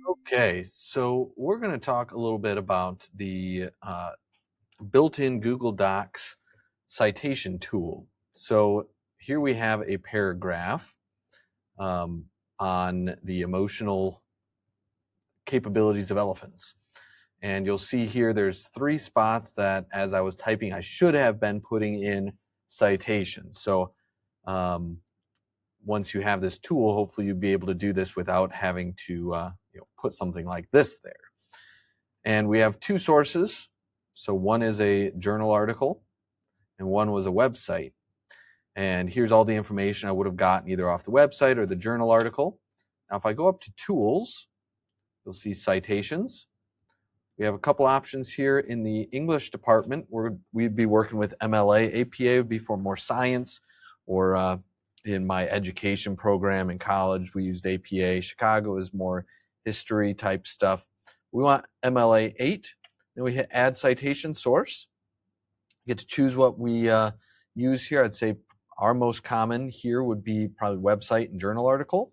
Okay, so we're going to talk a little bit about the built-in Google Docs citation tool. So here we have a paragraph um, on the emotional capabilities of elephants. And you'll see here there's 3 spots that as I was typing, I should have been putting in citations. So um, once you have this tool, hopefully you'll be able to do this without having to put something like this there. And we have 2 sources. So one is a journal article and one was a website. And here's all the information I would have gotten either off the website or the journal article. Now, if I go up to Tools, you'll see Citations. We have a couple options here in the English department where we'd be working with MLA. APA would be for more science, or in my education program in college, we used APA. Chicago is more history type stuff. We want MLA 8. Then we hit Add Citation Source. You get to choose what we use here. I'd say our most common here would be probably website and journal article.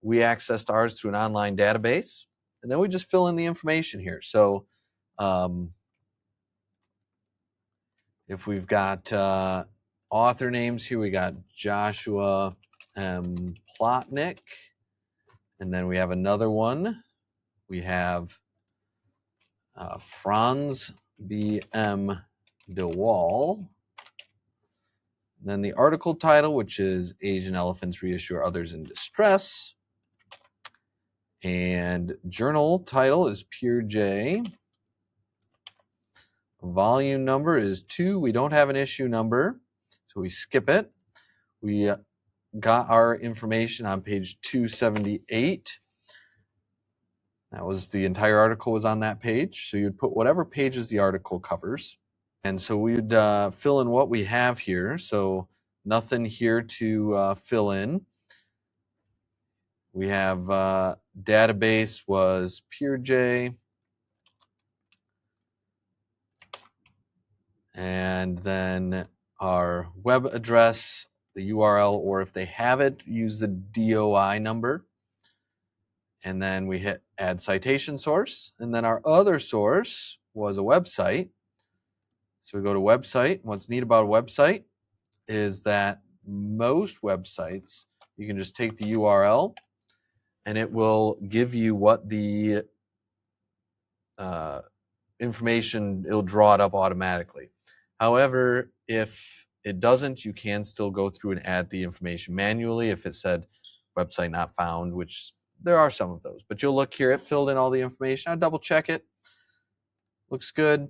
We accessed ours through an online database, and then we just fill in the information here. So if we've got author names here, we got Joshua M. Plotnick, and then we have another one. We have Franz B. M. DeWall. Then the article title, which is Asian Elephants Reassure Others in Distress. And journal title is Pure J. Volume number is 2. We don't have an issue number, so we skip it. We got our information on page 278. That was the entire article was on that page. So you'd put whatever pages the article covers. And so we'd fill in what we have here. So nothing here to fill in. We have database was PureJ. And then our web address, the URL, or if they have it, use the DOI number. And then we hit Add Citation Source. And then our other source was a website. So we go to website. What's neat about a website is that most websites, you can just take the URL and it will give you what the information, it'll draw it up automatically. However, if it doesn't, you can still go through and add the information manually if it said website not found, which there are some of those. But you'll look here, it filled in all the information. I'll double check it. Looks good.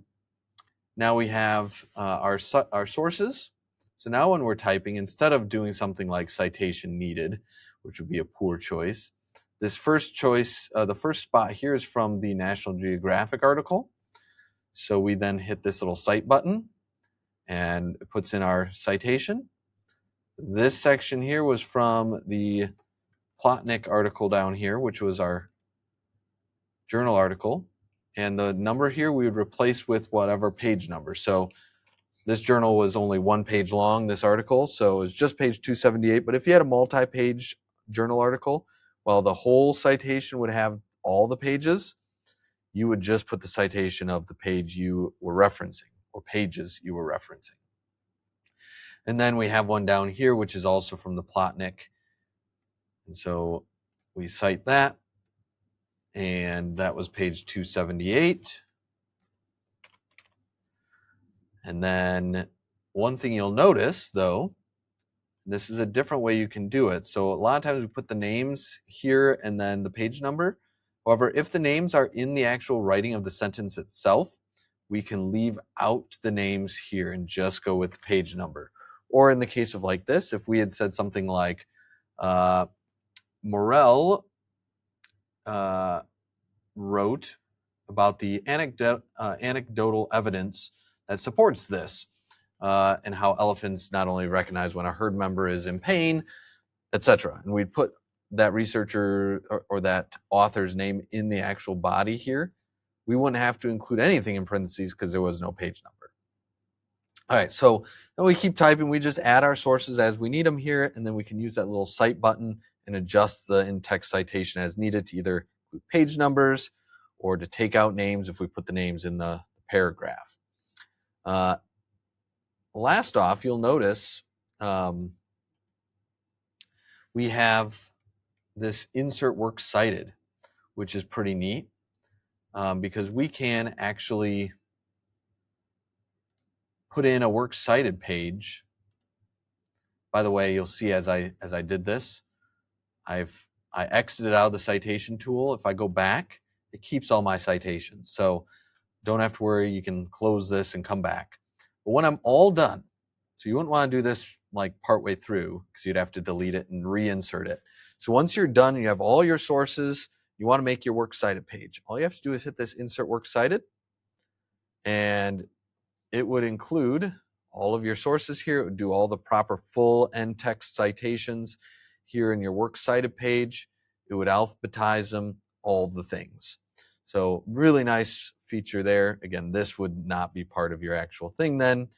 Now we have our sources. So now when we're typing, instead of doing something like citation needed, which would be a poor choice, this first choice, the first spot here is from the National Geographic article. So we then hit this little cite button and it puts in our citation. This section here was from the Plotnick article down here, which was our journal article. And the number here we would replace with whatever page number. So this journal was only 1 page long, this article, so it's just page 278. But if you had a multi-page journal article, well, the whole citation would have all the pages. You would just put the citation of the page you were referencing or pages you were referencing. And then we have one down here, which is also from the Plotnick. And so we cite that. And that was page 278. And then one thing you'll notice, though, this is a different way you can do it. So a lot of times we put the names here and then the page number. However, if the names are in the actual writing of the sentence itself, we can leave out the names here and just go with the page number. Or in the case of like this, if we had said something like, Morel wrote about the anecdotal evidence that supports this, and how elephants not only recognize when a herd member is in pain, etc. And we'd put that researcher or that author's name in the actual body here. We wouldn't have to include anything in parentheses because there was no page number. All right, so then we keep typing. We just add our sources as we need them here, and then we can use that little cite button and adjust the in-text citation as needed to either include page numbers or to take out names if we put the names in the paragraph. Last off, you'll notice we have this insert works cited, which is pretty neat because we can actually put in a works cited page. By the way, you'll see as I did this, I exited out of the citation tool. If I go back, it keeps all my citations. So don't have to worry. You can close this and come back. But when I'm all done, so you wouldn't want to do this like partway through because you'd have to delete it and reinsert it. So once you're done, you have all your sources, you want to make your works cited page. All you have to do is hit this insert works cited, and it would include all of your sources here. It would do all the proper full end text citations here in your works cited page. It would alphabetize them, all the things. So really nice feature there. Again, this would not be part of your actual thing then.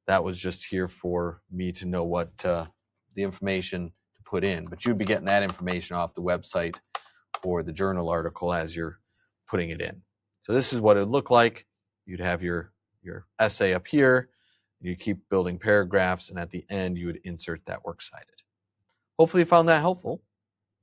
That was just here for me to know what the information to put in. But you'd be getting that information off the website or the journal article as you're putting it in. So this is what it would look like. You'd have your essay up here. You keep building paragraphs, and at the end, you would insert that works cited. Hopefully you found that helpful.